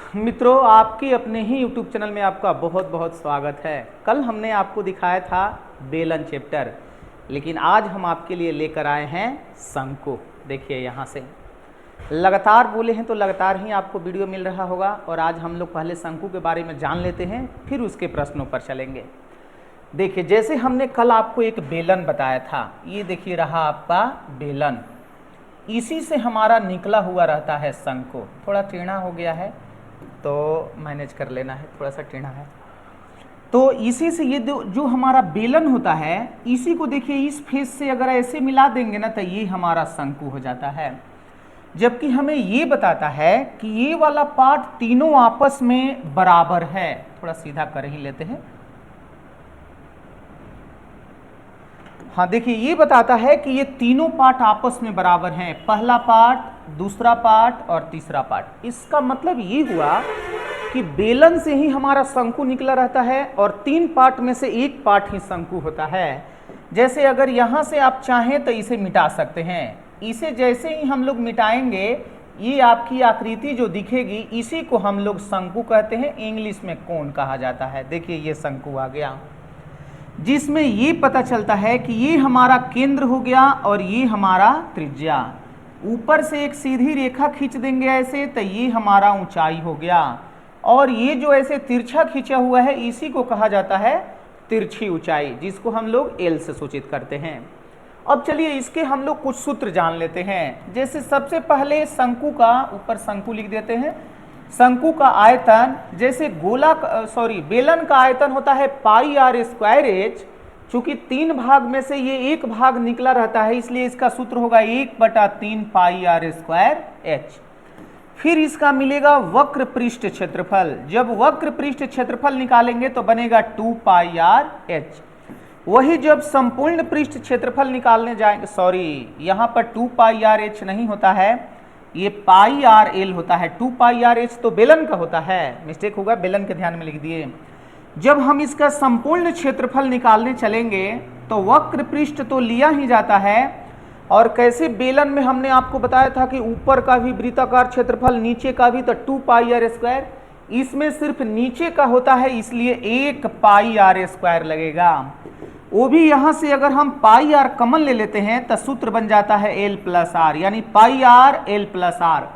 मित्रों, आपकी अपने ही YouTube चैनल में आपका बहुत बहुत स्वागत है। कल हमने आपको दिखाया था बेलन चैप्टर, लेकिन आज हम आपके लिए लेकर आए हैं शंकु। देखिए यहाँ से लगातार बोले हैं तो लगातार ही आपको वीडियो मिल रहा होगा। और आज हम लोग पहले शंकु के बारे में जान लेते हैं, फिर उसके प्रश्नों पर चलेंगे। देखिए, जैसे हमने कल आपको एक बेलन बताया था, ये देखिए रहा आपका बेलन, इसी से हमारा निकला हुआ रहता है शंकु। थोड़ा टेढ़ा हो गया है तो मैनेज कर लेना है, थोड़ा सा टेढ़ा है। तो इसी से ये जो हमारा बेलन होता है, इसी को देखिए इस फेस से अगर ऐसे मिला देंगे ना तो ये हमारा शंकु हो जाता है। जबकि हमें ये बताता है कि ये वाला पार्ट तीनों आपस में बराबर है। थोड़ा सीधा कर ही लेते हैं। हाँ देखिए, ये बताता है कि ये तीनों पार्ट आपस में बराबर हैं, पहला पार्ट, दूसरा पार्ट और तीसरा पार्ट। इसका मतलब ये हुआ कि बेलन से ही हमारा शंकु निकला रहता है और तीन पार्ट में से एक पार्ट ही शंकु होता है। जैसे अगर यहाँ से आप चाहें तो इसे मिटा सकते हैं। इसे जैसे ही हम लोग मिटाएंगे, ये आपकी आकृति जो दिखेगी, इसी को हम लोग शंकु कहते हैं, इंग्लिश में कोन कहा जाता है। देखिए ये शंकु आ गया, जिसमें ये पता चलता है कि ये हमारा केंद्र हो गया और ये हमारा त्रिज्या। ऊपर से एक सीधी रेखा खींच देंगे ऐसे तो ये हमारा ऊंचाई हो गया, और ये जो ऐसे तिरछा खींचा हुआ है इसी को कहा जाता है तिरछी ऊंचाई, जिसको हम लोग एल से सूचित करते हैं। अब चलिए इसके हम लोग कुछ सूत्र जान लेते हैं। जैसे सबसे पहले शंकु का, ऊपर शंकु लिख देते हैं, शंकु का आयतन, जैसे बेलन का आयतन होता है पाई आर स्क्वायर एच। चूंकि तीन भाग में से ये एक भाग निकला रहता है, इसलिए इसका सूत्र होगा 1/3 पाई आर स्क्वायर एच। फिर इसका मिलेगा वक्र पृष्ठ क्षेत्रफल। जब वक्र पृष्ठ क्षेत्रफल निकालेंगे तो बनेगा 2 पाई आर एच। वही जब संपूर्ण पृष्ठ क्षेत्रफल निकालने जाएंगे, यहाँ पर 2 पाई आर एच नहीं होता है, ये पाई आर एल होता है। 2 पाई आर एच तो बेलन का होता है, मिस्टेक होगा, बेलन के ध्यान में लिख दिए। जब हम इसका संपूर्ण क्षेत्रफल निकालने चलेंगे तो वक्र पृष्ठ तो लिया ही जाता है, और कैसे बेलन में हमने आपको बताया था कि ऊपर का भी वृत्ताकार क्षेत्रफल, नीचे का भी, तो 2 पाई आर स्क्वायर। इसमें सिर्फ नीचे का होता है, इसलिए 1 पाई आर स्क्वायर लगेगा। वो भी यहाँ से अगर हम पाई आर कॉमन ले लेते हैं तो सूत्र बन जाता है एल प्लस आर, यानी पाई आर एल प्लस आर।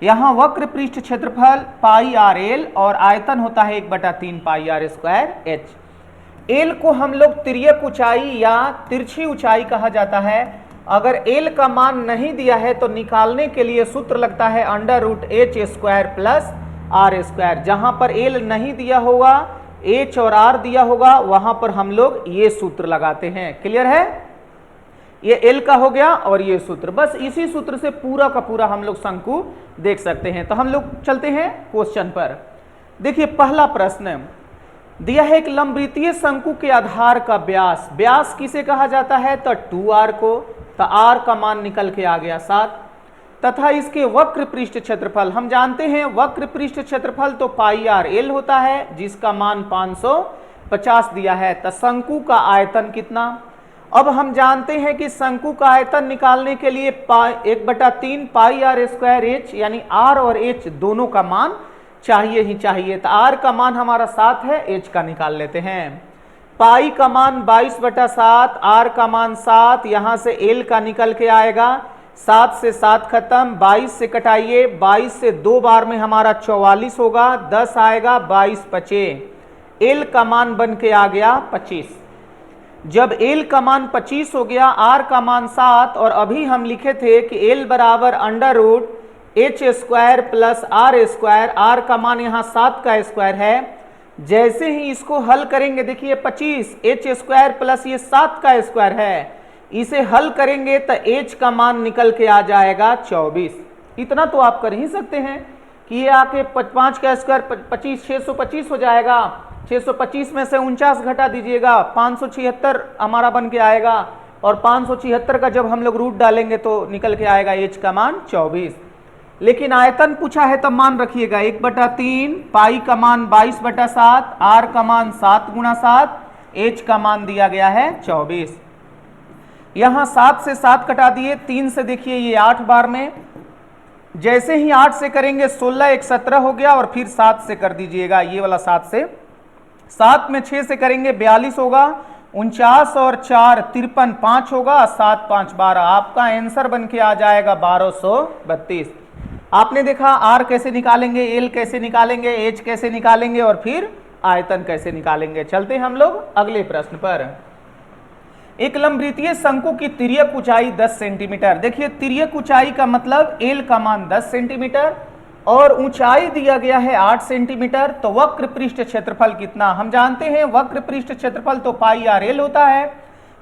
यहाँ वक्र पृष्ठ क्षेत्रफल पाई आर एल और आयतन होता है 1/3 pi r square H. L को हम लोग तिर्यक ऊंचाई या तिरछी ऊंचाई कहा जाता है। अगर एल का मान नहीं दिया है तो निकालने के लिए सूत्र लगता है √h² प्लस आर स्क्वायर। जहां पर एल नहीं दिया होगा, एच और आर दिया होगा, वहां पर हम लोग ये सूत्र लगाते हैं। क्लियर है? ये एल का हो गया और ये सूत्र, बस इसी सूत्र से पूरा का पूरा हम लोग शंकु देख सकते हैं। तो हम लोग चलते हैं क्वेश्चन पर। देखिए पहला प्रश्न दिया है, एक लंबवृत्तीय शंकु के आधार का व्यास, व्यास किसे कहा जाता है? तो 2r को। तो r का मान निकल के आ गया 7, तथा इसके वक्र पृष्ठ क्षेत्रफल, हम जानते हैं वक्र पृष्ठ क्षेत्रफल तो पाई आर एल होता है, जिसका मान 550 दिया है। तो शंकु का आयतन कितना? अब हम जानते हैं कि शंकु का आयतन निकालने के लिए 1/3 पाई आर स्क्वायर एच, यानी r और h दोनों का मान चाहिए ही चाहिए। तो r का मान हमारा 7 है, h का निकाल लेते हैं। पाई का मान 22/7, r का मान 7, यहां से l का निकल के आएगा, 7 से 7 खत्म, 22 से कटाइए, 22 से 2 बार में हमारा 44 होगा, 10 आएगा, 22 बचे, एल का मान बन के आ गया 25। जब एल का मान 25 हो गया, आर का मान 7, और अभी हम लिखे थे कि एल बराबर √h² plus R square, are का मान यहाँ 7 का स्क्वायर है। जैसे ही इसको हल करेंगे, देखिए 25 h² प्लस ये 7 का स्क्वायर है, इसे हल करेंगे तो h का मान निकल के आ जाएगा 24। इतना तो आप कर ही सकते हैं कि ये आके 5 का स्क्वायर 25, 625 हो जाएगा। 625 में से 49 घटा दीजिएगा, 576 हमारा बन के आएगा, और 576 का जब हम लोग रूट डालेंगे तो निकल के आएगा h का मान 24। लेकिन आयतन पूछा है तो मान रखिएगा 1/3, पाई का मान 22/7, r का मान 7 × 7, h का मान दिया गया है 24। यहाँ 7 से 7 कटा दिए, 3 से देखिए ये 8 बार में, जैसे ही 8 से करेंगे 16, 1 17 हो गया, और फिर 7 से कर दीजिएगा, ये वाला 7 से। 7 में 6 से करेंगे 42 होगा, 49 और 4 53, 5 होगा, 7 5 12। आपका आंसर बन के आ जाएगा 1232। आपने देखा आर कैसे निकालेंगे, एल कैसे निकालेंगे, एच कैसे निकालेंगे, और फिर आयतन कैसे निकालेंगे। चलते हैं हम लोग अगले प्रश्न पर। एक लंबवृत्तीय शंकु की तिर्यक ऊंचाई 10 सेंटीमीटर। देखिए तिर्यक ऊंचाई का मतलब एल का मान 10 सेंटीमीटर और ऊंचाई दिया गया है 8 सेंटीमीटर। तो वक्र पृष्ठ क्षेत्रफल कितना, हम जानते हैं वक्र पृष्ठ क्षेत्रफल तो पाई आर एल होता है।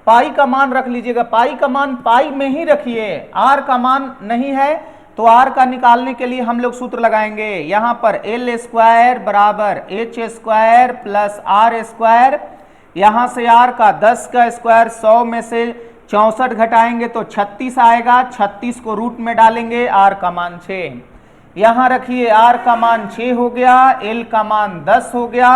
पाई का मान रख लीजिएगा, पाई का मान पाई में ही रखिए, आर का मान नहीं है तो आर का निकालने के लिए हम लोग सूत्र लगाएंगे। यहां पर एल स्क्वायर बराबर H square plus R square, यहां से आर का 10 का स्क्वायर, 100 में से 64 घटाएंगे तो 36 आएगा, 36 को रूट में डालेंगे, आर का मान 6। यहां रखिए आर का मान 6 हो गया, एल का मान 10 हो गया,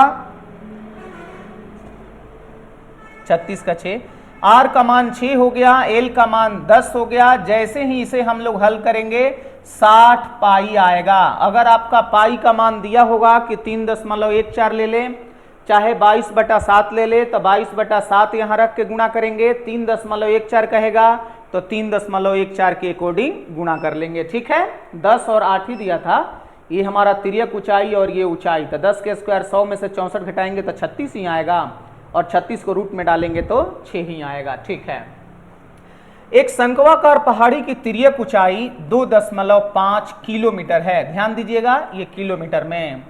36 का 6, आर का मान 6 हो गया, एल का मान 10 हो गया। जैसे ही इसे हम लोग हल करेंगे 60 पाई आएगा। अगर आपका पाई का मान दिया होगा कि 3.14 ले लें, चाहे 22/7 ले ले, तो 22/7 यहां रख के गुणा करेंगे, 3.14 कहेगा तो 3.14 के अकॉर्डिंग गुणा कर लेंगे। ठीक है, 10 और 8 ही दिया था, ये हमारा तिर्यक ऊंचाई और ये ऊंचाई, तो 10 के स्क्वायर 100 में से 64 घटाएंगे तो 36 ही आएगा, और 36 को रूट में डालेंगे तो 6 ही आएगा। ठीक है, एक शंक्वाकार पहाड़ी की तिर्यक ऊंचाई 2.5 किलोमीटर है, ध्यान दीजिएगा ये किलोमीटर में,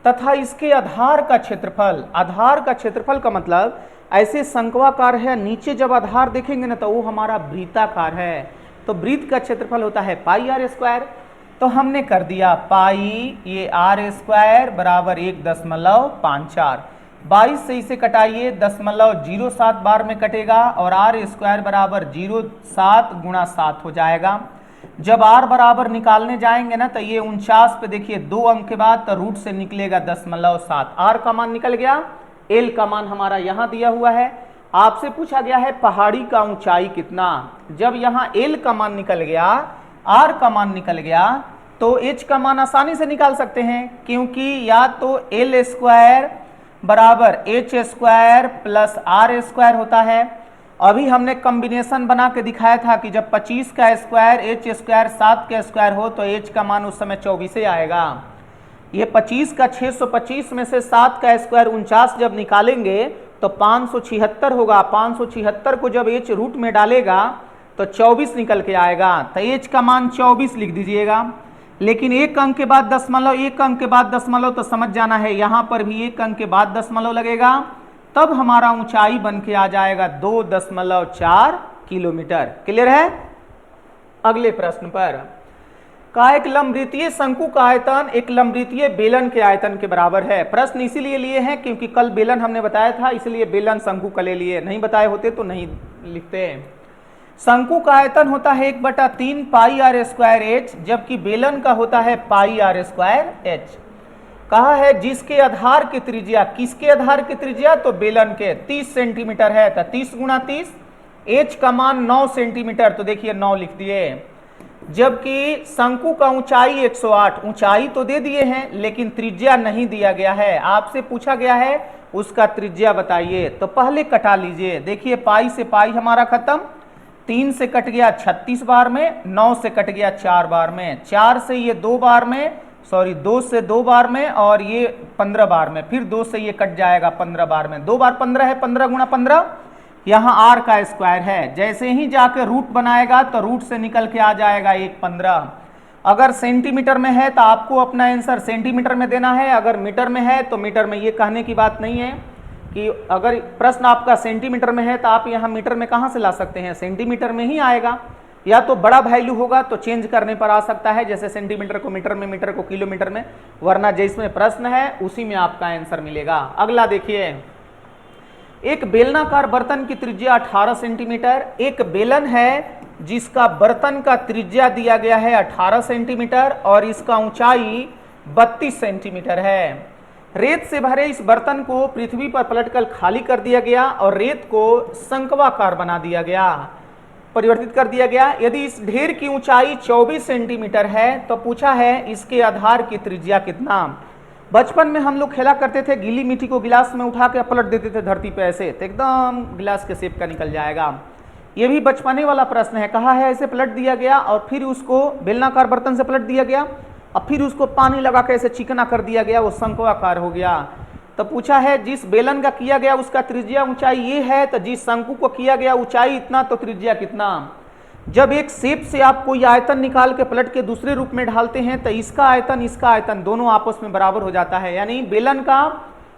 तथा इसके आधार का क्षेत्रफल, आधार का क्षेत्रफल का मतलब ऐसे शंक्वाकार है, नीचे जब आधार देखेंगे ना तो वो हमारा वृत्ताकार है, तो वृत्त का क्षेत्रफल होता है पाई आर स्क्वायर। तो हमने कर दिया पाई ये आर स्क्वायर बराबर 1.54, 22 से इसे कटाइए, 0.07 बार में कटेगा, और आर स्क्वायर बराबर 0.7 गुणा 7 हो जाएगा। जब आर बराबर निकालने जाएंगे ना तो ये 49 पे देखिए 2 अंक के बाद तो रूट से निकलेगा 0.7, आर का मान निकल गया, एल का मान हमारा यहां दिया हुआ है। आपसे पूछा गया है पहाड़ी का ऊंचाई कितना, जब यहां एल का मान निकल गया, आर का मान निकल गया, तो एच का मान आसानी से निकाल सकते हैं, क्योंकि या तो एल स्क्वायर बराबर H square plus R square होता है। अभी हमने कॉम्बिनेशन बना के दिखाया था कि जब 25 का स्क्वायर एच स्क्वायर 7 का स्क्वायर हो तो एच का मान उस समय 24 ही आएगा। ये 25 का 625 में से 7 का स्क्वायर 49 जब निकालेंगे तो 576 होगा, 576 को जब एच रूट में डालेगा तो 24 निकल के आएगा, तो एच का मान 24 लिख दीजिएगा। लेकिन एक अंक के बाद दशमलव, एक अंक के बाद दशमलव, तो समझ जाना है यहां पर भी एक अंक के बाद दशमलव लगेगा, तब हमारा ऊंचाई बन के आ जाएगा 2.4 किलोमीटर। क्लियर है। अगले प्रश्न पर, का एक लंबवृत्तीय शंकु का आयतन एक लंबवृत्तीय बेलन के आयतन के बराबर है। प्रश्न इसीलिए लिए हैं क्योंकि कल बेलन हमने बताया था, इसलिए बेलन शंकु का ले लिए, नहीं बताए होते तो नहीं लिखते। शंकु का आयतन होता है 1/3 पाई आर स्क्वायर एच, जबकि बेलन का होता है पाई आर स्क्वायर एच। कहा है जिसके आधार की त्रिज्या, किसके आधार की त्रिज्या, तो बेलन के 30 सेंटीमीटर है, तो 30 गुणा 30, एच का मान 9 सेंटीमीटर, तो देखिए 9 लिख दिए। जबकि शंकु का ऊंचाई 108, ऊंचाई तो दे दिए हैं लेकिन त्रिज्या नहीं दिया गया है, आपसे पूछा गया है उसका त्रिज्या बताइए। तो पहले कटा लीजिए, देखिए पाई से पाई हमारा खत्म, 3 से कट गया 36 बार में, 9 से कट गया 4 बार में, 4 से ये 2 बार में, सॉरी 2 से 2 बार में, और ये 15 बार में, फिर 2 से ये कट जाएगा 15 बार में, 2 बार 15 है, 15 गुणा 15, यहाँ आर का स्क्वायर है। जैसे ही जाके रूट बनाएगा तो रूट से निकल के आ जाएगा 1.15। अगर सेंटीमीटर में है तो आपको अपना आंसर सेंटीमीटर में देना है, अगर मीटर में है तो मीटर में। ये कहने की बात नहीं है कि अगर प्रश्न आपका सेंटीमीटर में है तो आप यहाँ मीटर में कहाँ से ला सकते हैं, सेंटीमीटर में ही आएगा, या तो बड़ा वैल्यू होगा तो चेंज करने पर आ सकता है, जैसे सेंटीमीटर को मीटर में, मीटर को किलोमीटर में, वरना जिसमें प्रश्न है उसी में आपका आंसर मिलेगा। अगला देखिए, एक बेलनाकार बर्तन की त्रिज्या 18 सेंटीमीटर, एक बेलन है जिसका बर्तन का त्रिज्या दिया गया है 18 सेंटीमीटर और इसका ऊंचाई 32 सेंटीमीटर है। रेत से भरे इस बर्तन को पृथ्वी पर पलटकर खाली कर दिया गया और रेत को शंक्वाकार बना दिया गया। परिवर्तित कर दिया गया। यदि इस ढेर की ऊंचाई 24 सेंटीमीटर है तो पूछा है इसके आधार की त्रिज्या कितना। बचपन में हम लोग खेला करते थे, गीली मिट्टी को गिलास में उठा के पलट देते थे धरती पे ऐसे, तो एकदम गिलास के शेप का निकल जाएगा। ये भी बचपने वाला प्रश्न है, कहा है ऐसे पलट दिया गया और फिर उसको बेलनाकार बर्तन से पलट दिया गया और फिर उसको पानी लगा के ऐसे चिकना कर दिया गया, वो शंकुआकार हो गया। तो पूछा है जिस बेलन का किया गया उसका त्रिज्या ऊंचाई ये है, तो जिस शंकु को किया गया ऊंचाई इतना तो त्रिज्या कितना। जब एक शेप से आप कोई आयतन निकाल के पलट के दूसरे रूप में ढालते हैं तो इसका आयतन दोनों आपस में बराबर हो जाता है, यानी बेलन का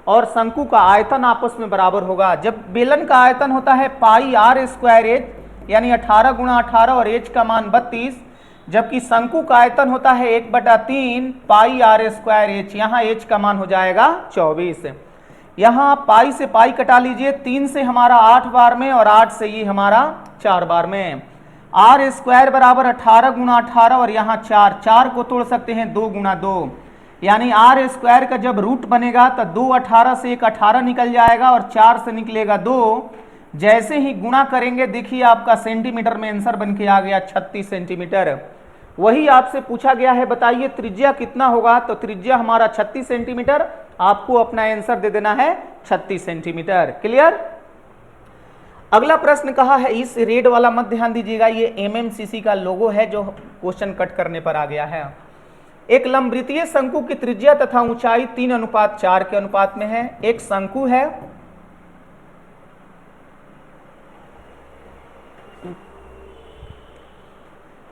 और शंकु का आयतन आपस में बराबर होगा। जब बेलन का आयतन होता है पाई आर स्क्वायर एच, यानी 18 गुणा 18 और एच का मान 32, जबकि शंकु का आयतन होता है 1/3 पाई आर स्क्वायर एच, यहाँ एच का मान हो जाएगा 24। यहाँ पाई से पाई कटा लीजिए, 3 से हमारा 8 बार में और 8 से ये हमारा 4 बार में। आर स्क्वायर बराबर 18 गुणा 18 और यहाँ 4 को तोड़ सकते हैं 2 गुणा 2, यानी आर स्क्वायर का जब रूट बनेगा तो 2 18 से एक 18 निकल जाएगा और 4 से निकलेगा 2। जैसे ही गुणा करेंगे देखिए आपका सेंटीमीटर में आंसर बन के आ गया 36 सेंटीमीटर। वही आपसे पूछा गया है बताइए त्रिज्या कितना होगा, तो त्रिज्या हमारा 36 सेंटीमीटर, आपको अपना आंसर दे देना है 36 सेंटीमीटर। क्लियर। अगला प्रश्न कहा है, इस रेड वाला मत ध्यान दीजिएगा, ये एमएमसीसी का लोगो है जो क्वेश्चन कट करने पर आ गया है। एक लंबवृत्तीय शंकु की त्रिज्या तथा ऊंचाई 3:4 के अनुपात में है। एक शंकु है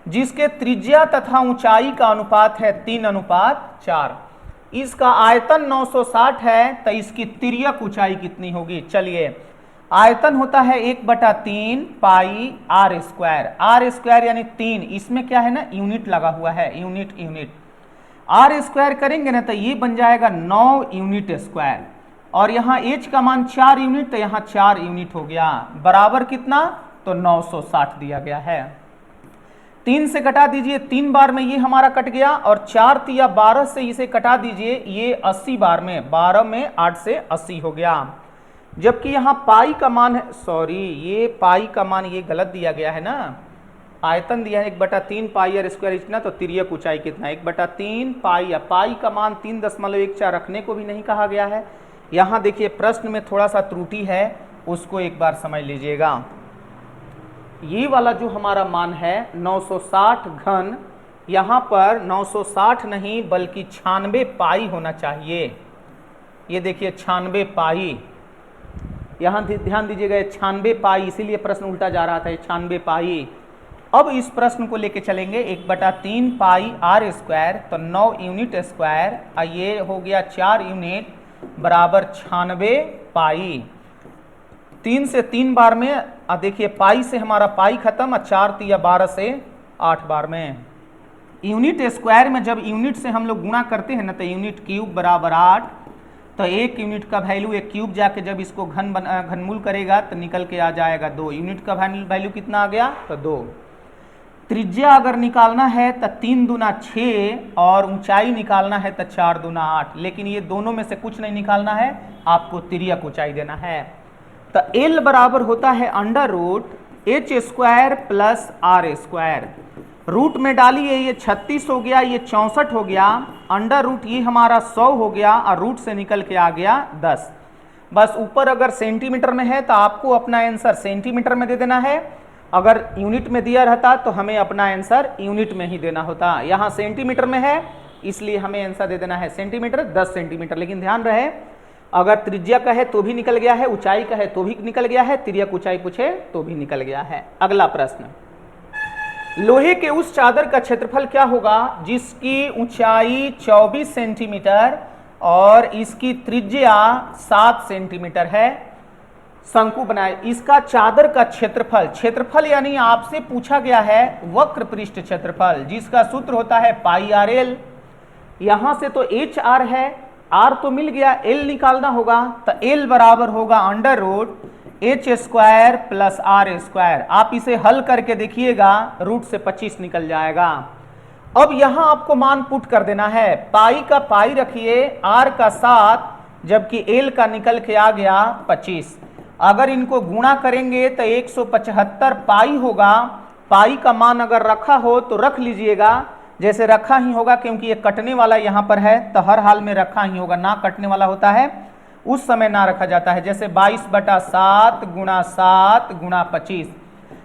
जिसके त्रिज्या तथा ऊंचाई का अनुपात है 3:4, इसका आयतन 960 है, तो इसकी तिर्यक ऊंचाई कितनी होगी। चलिए, आयतन होता है 1/3 पाई आर स्क्वायर यानी 3, इसमें क्या है ना यूनिट लगा हुआ है, यूनिट आर स्क्वायर करेंगे ना तो ये बन जाएगा 9 यूनिट स्क्वायर, और यहाँ एच का मान 4 यूनिट, तो यहाँ 4 यूनिट हो गया, बराबर कितना, तो 960 दिया गया है। 3 से कटा दीजिए, 3 बार में ये हमारा कट गया, और 4 तिया 12 से इसे कटा दीजिए, ये 80 बार में, 12 में 8 से 80 हो गया। जबकि यहाँ पाई का मान है, सॉरी ये पाई का मान ये गलत दिया गया है ना, आयतन दिया है 1/3 पाई आर स्क्वायर इतना, तो तिर्यक ऊंचाई कितना, 1/3 पाई, पाई का मान 3.14 रखने को भी नहीं कहा गया है। यहाँ देखिए प्रश्न में थोड़ा सा त्रुटि है, उसको एक बार समझ लीजिएगा। ये वाला जो हमारा मान है 960 घन, यहाँ पर 960 नहीं बल्कि 96 पाई होना चाहिए। ये देखिए 96 पाई, यहाँ ध्यान दीजिएगा 96 पाई, इसीलिए प्रश्न उल्टा जा रहा था, 96 पाई। अब इस प्रश्न को लेके चलेंगे 1/3 पाई आर स्क्वायर, तो 9 यूनिट स्क्वायर, ये हो गया 4 यूनिट बराबर 96 पाई। 3 से 3 बार में, देखिए पाई से हमारा पाई खत्म, 4 तिया 12 से 8 बार में। यूनिट स्क्वायर में जब यूनिट से हम लोग गुणा करते हैं ना तो यूनिट क्यूब बराबर 8, तो 1 यूनिट का वैल्यू, एक क्यूब जाके जब इसको घनमूल करेगा तो निकल के आ जाएगा 2 यूनिट का वैल्यू कितना आ गया, तो 2। त्रिज्या अगर निकालना है तो 3 दूना 6 और ऊंचाई निकालना है तो 4 दूना 8, लेकिन ये दोनों में से कुछ नहीं निकालना है, आपको तिर्यक ऊंचाई देना है। तो L बराबर होता है √h² plus R square. Root में डालिए, ये 36 हो गया, ये 64 हो गया, अंडर रूट ये हमारा 100 हो गया, और रूट से निकल के आ गया 10। बस ऊपर अगर सेंटीमीटर में है तो आपको अपना आंसर सेंटीमीटर में दे देना है, अगर यूनिट में दिया रहता तो हमें अपना आंसर यूनिट में ही देना होता। यहाँ सेंटीमीटर में है इसलिए हमें आंसर दे देना है सेंटीमीटर, 10 सेंटीमीटर। लेकिन ध्यान रहे अगर त्रिज्या का है तो भी निकल गया है, ऊंचाई का है तो भी निकल गया है, तिर्यक ऊंचाई पूछे तो भी निकल गया है। अगला प्रश्न, लोहे के उस चादर का क्षेत्रफल क्या होगा जिसकी ऊंचाई 24 सेंटीमीटर और इसकी त्रिज्या 7 सेंटीमीटर है। शंकु बनाए, इसका चादर का क्षेत्रफल यानी आपसे पूछा गया है वक्र पृष्ठ क्षेत्रफल, जिसका सूत्र होता है पाई आर एल। यहां से तो एच आर है, आर तो मिल गया, एल निकालना होगा, तो एल बराबर होगा √h² प्लस आर स्क्वायर। आप इसे हल करके देखिएगा, रूट से 25 निकल जाएगा। अब यहां आपको मान पुट कर देना है, पाई का पाई रखिए, आर का 7, जबकि एल का निकल के आ गया 25। अगर इनको गुणा करेंगे तो 175 पाई होगा। पाई का मान अगर रखा हो तो रख लीजिएगा, जैसे रखा ही होगा क्योंकि ये कटने वाला यहाँ पर है तो हर हाल में रखा ही होगा। ना कटने वाला होता है उस समय ना रखा जाता है। जैसे 22/7 गुणा 7 गुणा 25,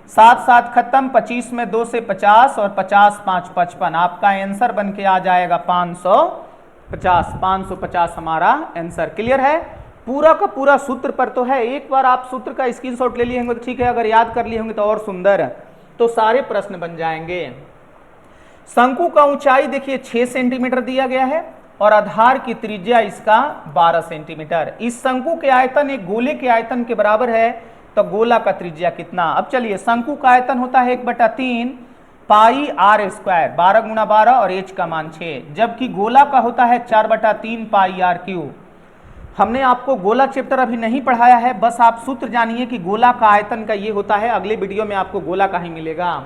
7 7 खत्म, 25 में 2 से 50 और 50 5 55। आपका आंसर बन के आ जाएगा 550। 550 हमारा आंसर। क्लियर है? पूरा का पूरा सूत्र पर तो है। एक बार आप सूत्र का स्क्रीनशॉट ले लिए होंगे तो ठीक है, अगर याद कर लिए होंगे तो और सुंदर, तो सारे प्रश्न बन जाएंगे। शंकु का ऊंचाई देखिए 6 सेंटीमीटर दिया गया है और आधार की त्रिज्या इसका 12 सेंटीमीटर। इस शंकु के आयतन एक गोले के आयतन के बराबर है, तो गोला का त्रिज्या कितना? अब चलिए, शंकु का आयतन होता है 1/3 पाई आर स्क्वायर, 12 गुणा 12 और एच का मान 6, जबकि गोला का होता है 4/3 पाई आर क्यूब। हमने आपको गोला चैप्टर अभी नहीं पढ़ाया है, बस आप सूत्र जानिए कि गोला का आयतन का ये होता है। अगले वीडियो में आपको गोला का ही मिलेगा,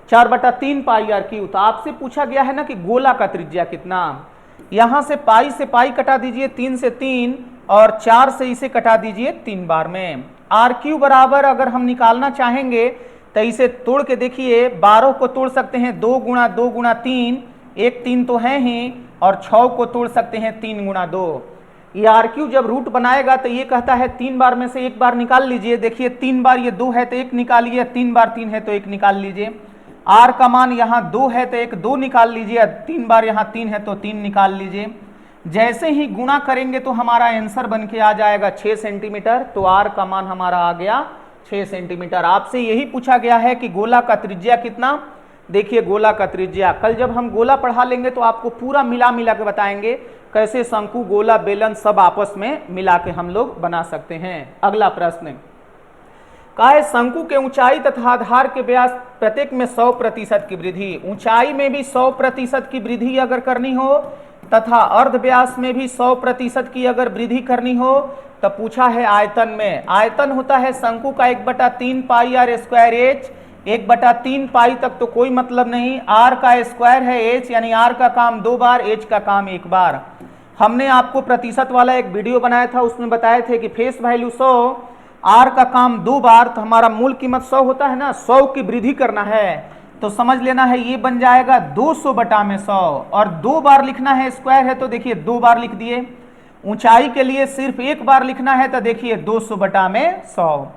4/3 पाई आर क्यूब। तो आपसे पूछा गया है ना कि गोला का त्रिज्या कितना। यहां से पाई कटा दीजिए, 3 से 3 और 4 से इसे कटा दीजिए 3 बार में। आर क्यू बराबर अगर हम निकालना चाहेंगे तो इसे तोड़ के देखिए, 12 को तोड़ सकते हैं 2 गुणा 2 गुणा 3, एक 3 तो है ही, और 6 को तोड़ सकते हैं 3 गुणा 2। ये आर क्यू जब रूट बनाएगा तो ये कहता है 3 बार में से एक बार निकाल लीजिए। देखिए 3 बार ये 2 है तो 1 निकालिए, 3 बार 3 है तो 1 निकाल लीजिए। आर का मान यहाँ 2 है तो एक 2 निकाल लीजिए, 3 बार यहाँ 3 है तो 3 निकाल लीजिए। जैसे ही गुणा करेंगे तो हमारा आंसर बन के आ जाएगा 6 सेंटीमीटर। तो आर का मान हमारा आ गया 6 सेंटीमीटर। आपसे यही पूछा गया है कि गोला का त्रिज्या कितना। देखिए गोला का त्रिज्या कल जब हम गोला पढ़ा लेंगे तो आपको पूरा मिला के बताएंगे कैसे शंकु, गोला, बेलन सब आपस में मिला के हम लोग बना सकते हैं। अगला प्रश्न कहा है शंकु के ऊंचाई तथा आधार के व्यास प्रत्येक में 100% की वृद्धि। ऊंचाई में भी 100% की वृद्धि अगर करनी हो तथा अर्ध व्यास में भी 100% की अगर वृद्धि करनी हो तो पूछा है आयतन में। आयतन होता है शंकु का 1/3 पाई आर स्क्वायर एच। 1/3 पाई तक तो कोई मतलब नहीं, आर का स्क्वायर है एच, यानी आर का काम 2 बार, एच का काम 1 बार। हमने आपको प्रतिशत वाला एक वीडियो बनाया था, उसमें बताए थे कि फेस वैल्यू 100, आर का काम 2 बार, तो हमारा मूल कीमत 100 होता है ना, 100 की वृद्धि करना है तो समझ लेना है ये बन जाएगा 200/100। और 2 बार लिखना है, स्क्वायर है तो देखिए 2 बार लिख दिए। ऊंचाई के लिए सिर्फ 1 बार लिखना है तो देखिए 200/100।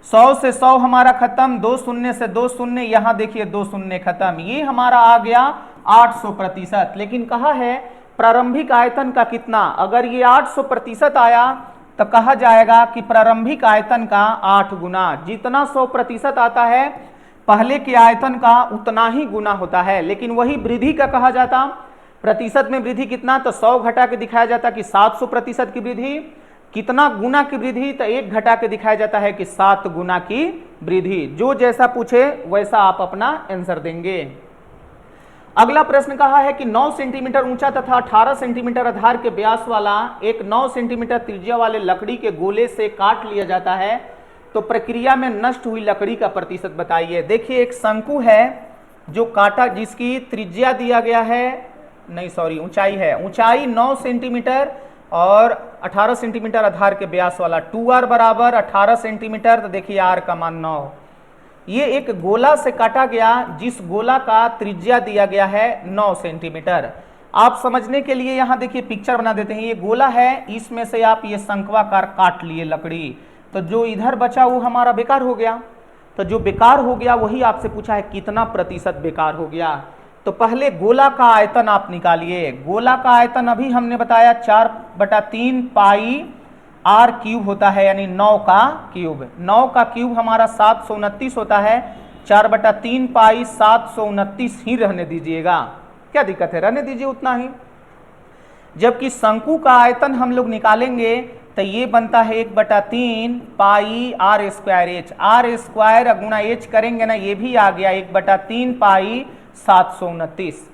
100 से 100 हमारा खत्म, 2 शून्य से 2 शून्य, यहां देखिए 2 शून्य खत्म। ये हमारा आ गया 800%। लेकिन कहा है प्रारंभिक आयतन का कितना। अगर ये 800% आया तो कहा जाएगा कि प्रारंभिक आयतन का 8 गुना। जितना 100% आता है पहले के आयतन का उतना ही गुना होता है। लेकिन वही वृद्धि का कहा जाता, प्रतिशत में वृद्धि कितना, तो 100 घटा के दिखाया जाता कि 700% की वृद्धि। कितना गुना की वृद्धि, तो 1 घटा के दिखाया जाता है कि 7 गुना की वृद्धि। जो जैसा पूछे वैसा आप अपना आंसर देंगे। अगला प्रश्न कहा है कि 9 सेंटीमीटर ऊंचा तथा 18 सेंटीमीटर आधार के व्यास वाला एक 9 सेंटीमीटर त्रिज्या वाले लकड़ी के गोले से काट लिया जाता है, तो प्रक्रिया में नष्ट हुई लकड़ी का प्रतिशत बताइए। देखिए एक शंकु है जो काटा, जिसकी त्रिज्या दिया गया है, नहीं सॉरी ऊंचाई है, ऊंचाई 9 सेंटीमीटर और 18 सेंटीमीटर आधार के व्यास वाला, 2r बराबर 18 सेंटीमीटर, तो देखिए r का मान 9। ये एक गोला से काटा गया जिस गोला का त्रिज्या दिया गया है 9 सेंटीमीटर। आप समझने के लिए यहां देखिए पिक्चर बना देते हैं। ये गोला है, इसमें से आप ये शंक्वाकार काट लिए लकड़ी, तो जो इधर बचा वो हमारा बेकार हो गया। तो जो बेकार हो गया वही आपसे पूछा है कितना प्रतिशत बेकार हो गया। तो पहले गोला का आयतन आप निकालिए। गोला का आयतन अभी हमने बताया 4/3 पाई आर क्यूब होता है, यानी 9 का क्यूब। 9 का क्यूब हमारा 729 होता है। 4/3 पाई 729 ही रहने दीजिएगा, क्या दिक्कत है, रहने दीजिए उतना ही। जबकि शंकु का आयतन हम लोग निकालेंगे तो ये बनता है 1/3 pi r square h. R square गुणा एच करेंगे ना, ये भी आ गया 1/3 पाई 729।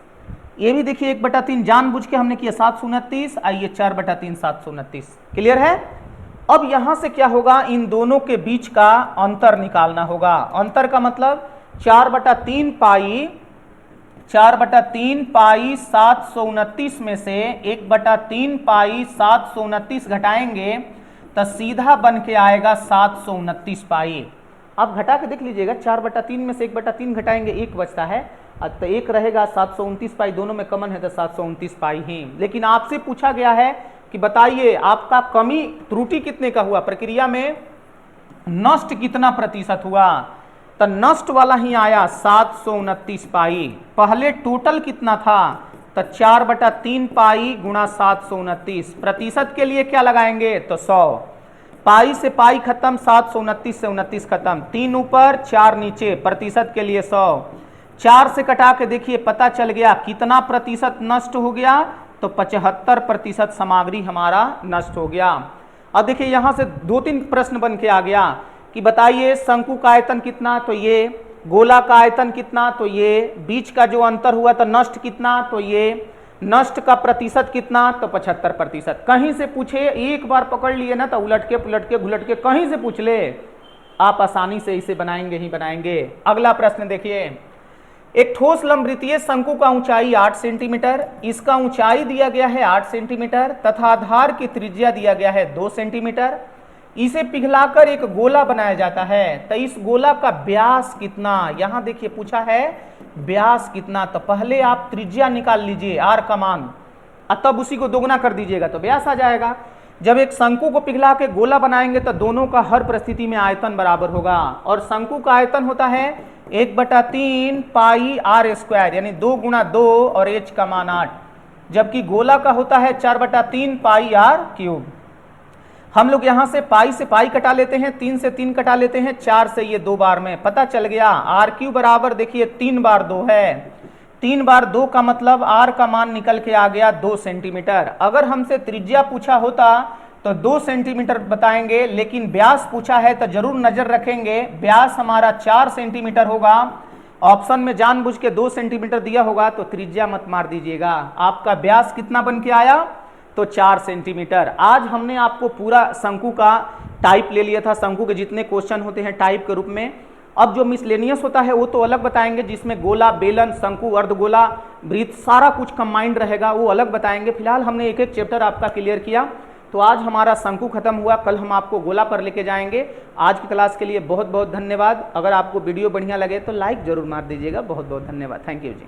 ये भी देखिए 1/3 जानबूझ के हमने किया 729, आइए 4/3 729। क्लियर है? अब यहां से क्या होगा, इन दोनों के बीच का अंतर निकालना होगा। अंतर का मतलब 4/3 पाई 729 में से 1/3 पाई 729 घटाएंगे तो सीधा बन के आएगा 729 पाई। आप घटा के देख लीजिएगा, 4/3 में से 1/3 घटाएंगे 1 बचता है, तो 1 रहेगा, 729 पाई दोनों में कॉमन है तो 729 पाई ही। लेकिन आपसे पूछा गया है कि बताइए आपका कमी त्रुटि कितने का हुआ, प्रक्रिया में नष्ट कितना प्रतिशत हुआ, तो नष्ट वाला ही आया 729 पाई। पहले टोटल कितना था, तो 4/3 पाई गुणा 729। प्रतिशत के लिए क्या लगाएंगे, तो 100। पाई से पाई खत्म, 729 से 29 खत्म, 3 ऊपर 4 नीचे, प्रतिशत के लिए 100। 4 से कटा के देखिए पता चल गया कितना प्रतिशत नष्ट हो गया, तो 75% सामग्री हमारा नष्ट हो गया। अब देखिए यहां से 2-3 प्रश्न बन के आ गया कि बताइए शंकु का आयतन कितना, तो ये, गोला का आयतन कितना, तो ये, बीच का जो अंतर हुआ तो नष्ट कितना, तो ये, नष्ट का प्रतिशत कितना, तो 75%। कहीं से पूछे, एक बार पकड़ लिए ना तो उलट के पुलट के घुलट के कहीं से पूछ ले, आप आसानी से इसे बनाएंगे ही बनाएंगे। अगला प्रश्न देखिए, एक ठोस लंबवृत्तीय शंकु का ऊंचाई 8 सेंटीमीटर, इसका ऊंचाई दिया गया है 8 सेंटीमीटर तथा आधार की त्रिज्या दिया गया है 2 सेंटीमीटर। इसे पिघलाकर एक गोला बनाया जाता है, तो इस गोला का व्यास कितना, यहां देखिए पूछा है व्यास कितना, तो पहले आप त्रिज्या निकाल लीजिए आर का मान, तब उसी को दोगुना कर दीजिएगा तो व्यास आ जाएगा। जब एक शंकु को पिघला के गोला बनाएंगे तो दोनों का हर परिस्थिति में आयतन बराबर होगा, और शंकु का आयतन होता है 1/3 पाई आर स्क्वायर, यानी 2 गुणा 2 और एच का मान 8, जबकि गोला का होता है 4/3 पाई आर क्यूब। हम लोग यहां से पाई कटा लेते हैं, 3 से 3 कटा लेते हैं, 4 से ये 2 बार में, पता चल गया आर क्यूब बराबर देखिए 3 बार 2 है, 3 बार 2 का मतलब आर का मान निकल के आ गया 2 सेंटीमीटर। अगर हमसे त्रिज्या पूछा होता तो 2 सेंटीमीटर बताएंगे, लेकिन व्यास पूछा है तो जरूर नजर रखेंगे व्यास हमारा 4 सेंटीमीटर होगा। ऑप्शन में जानबूझ के 2 सेंटीमीटर दिया होगा तो त्रिज्या मत मार दीजिएगा। आपका व्यास कितना बन के आया, तो 4 सेंटीमीटर। आज हमने आपको पूरा शंकु का टाइप ले लिया था, शंकु के जितने क्वेश्चन होते हैं टाइप के रूप में। अब जो मिसलेनियस होता है वो तो अलग बताएंगे, जिसमें गोला, बेलन, शंकु, अर्धगोला, वृत्त सारा कुछ कंबाइंड रहेगा, वो अलग बताएंगे। फिलहाल हमने एक एक चैप्टर आपका क्लियर किया, तो आज हमारा शंकु खत्म हुआ, कल हम आपको गोला पर लेके जाएंगे। आज की क्लास के लिए बहुत बहुत धन्यवाद। अगर आपको वीडियो बढ़िया लगे तो लाइक जरूर मार दीजिएगा। बहुत बहुत धन्यवाद। Thank you ji.